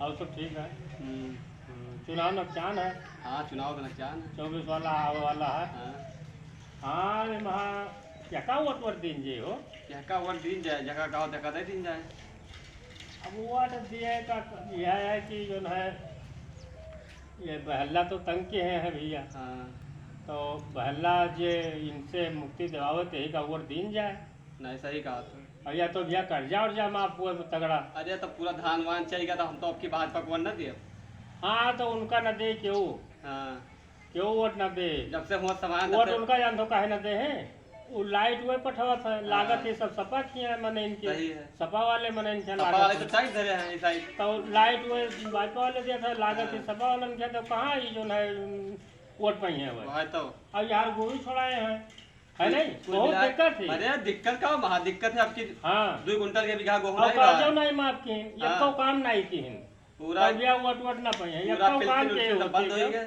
और सब ठीक है। चुनाव नकचान है। हाँ चुनाव का नकचान है। 24 वाला आवे वाला है। हाँ महा क्या वोट दिन जे हो क्या वोट दिन जाए जगह गाँव तक दे दिन जाए। अब वोट दिए का यह है कि जो है ये बहल्ला तो तंग के हैं भैया। हाँ तो बहल्ला जे इनसे मुक्ति दिलावत यही का वोट दिन जाए। नहीं सही कहा तो। और या तो भैया कर्जा उर्जा माफ हुआ तगड़ा। अरे तो पूरा धान वान चल गया तो हम तो आपकी भाजपा को वोट न दिए। हाँ तो उनका न दे क्यों। हाँ क्यों वोट न दे। जब से हुआ समान वोट उनका जान तो काहे न दे हैं। वो लाइट हुए पठवत है। लागत ये सब सपा किए हैं मैंने इनके। सही है। सपा वाले मैंने इनके सपा वाले लागत तो साइड धरे हैं इस साइड। तो लाइट हुए भाजपा वाले दिया था लागत ये सपा वाले ने किया तो कहाँ ये जो है वोट पाई है वो है तो। अब यार गोभी छोड़ाए हैं है नहीं बहुत दिक्कत है। अरे दिक्कत का महा दिक्कत है आपकी। हाँ 2 कुंटल के बीघा गेहूं और नहीं रहा कर्जा है। नहीं माफ किए ये हाँ। तो काम नहीं किए पूरा भैया वोट वोट ना पाए ये पूरा तो काम के फिल्म बंद हो गए।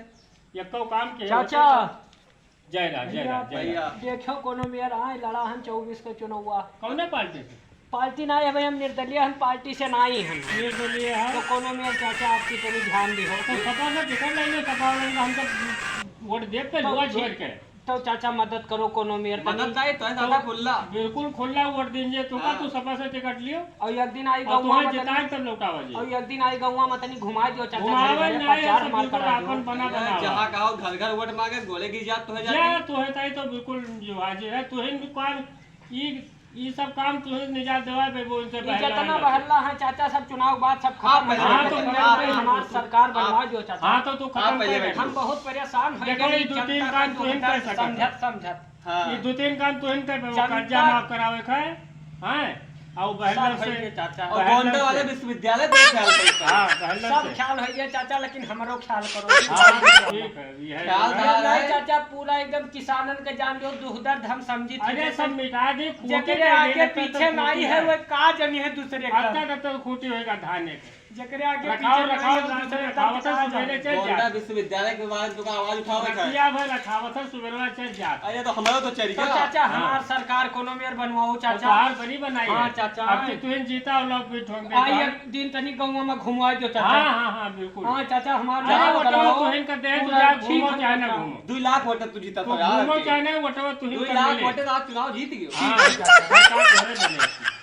ये तो काम के चाचा जय राम जय राम जय भैया राम। देखो कोनो मेयर आए लड़ा हन 24 का चुनाव हुआ। कौन पार्टी से पार्टी ना है भाई हम निर्दलीय हम पार्टी से ना ही हम ये तो लिए है तो कोनो मेयर चाचा आपकी थोड़ी ध्यान दी हो तो सपा से टिकट लेने सपा वाले हम तो वोट देख पे हुआ छोड़ के तो चाचा मदद करो कोनो मेयर मदद चाहिए तो है दादा खुल्ला। बिल्कुल खुला वोट दीजिए तो का तू सपा से टिकट लियो और एक दिन आई और गाँव तुम्हें में जिताए तब लौटावा जी और एक दिन आई गाँव में तनी घुमा दियो चाचा घुमावे घरे नहीं प्रचार ऐसा मार बिल्कुल करा अपन दियो। बना बना जहाँ कहो घर घर वोट मांगे गोले की जात तो है या जाती। तो है ताई तो बिल्कुल जो आज है तो है काम ये सब काम तो है निजात दवा पे वो इनसे जितना बहल्ला है चाचा सब चुनाव बाद सब हाँ, खत्म पहले हो तो गया। आप- हमारी सरकार बनवा दियो चाचा। हाँ तो तू खत्म पहले कर बैठो। हम बहुत परेशान हो देखो, गए ये 2-3 जनता काम का तो हिन कर सकता। समझत समझत हाँ ये 2-3 काम तो इनके पे वो जनता- कर्जा माफ करावे का है और बहला सब है से ये चाचा और गोंडा वाले विश्वविद्यालय पे ख्याल करता है। हाँ बहला सब से ख्याल है ये चाचा लेकिन हमारो ख्याल करो। हाँ ठीक है ये है ख्याल जो है। था। नहीं चाचा पूरा एकदम किसानन के जान दो दुख दर्द हम समझी अरे सब मिटा दे जकरे आगे पीछे नहीं है वो का जनी है दूसरे का आता तब तक खूटी होएगा धाने के जकरे आगे रखाओ पीछे रखाओ नहीं है दूसरे का रखावत का सवेरे जाने। चल गोंडा जा विश्वविद्यालय के बाद जो आवाज उठावे है। किया भाई रखावत सवेरे चल जा अरे तो हमारा तो चल तो गया। चाचा हाँ। हमार सरकार कोनो मेयर बनवाओ चाचा बाहर बनी बनाई हाँ, है। चाचा। अब तो तुम जीता और लोग भी ठोक आई दे एक दिन तनी गाँव में घुमा दो हाँ चाचा। हाँ हाँ बिल्कुल हाँ चाचा हमार अरे जान वो कराओ। तो हिन कर दे तू पूरा जा ठीक घूमो है चाहे ना चाचा। घूमो 2 लाख वोट तू जीता तू तो यार। घूमो चाहे ना वो तो तू 2 हिन कर लाख ले वोट आज चुनाव जीत गयो। हाँ सरकार तो है बने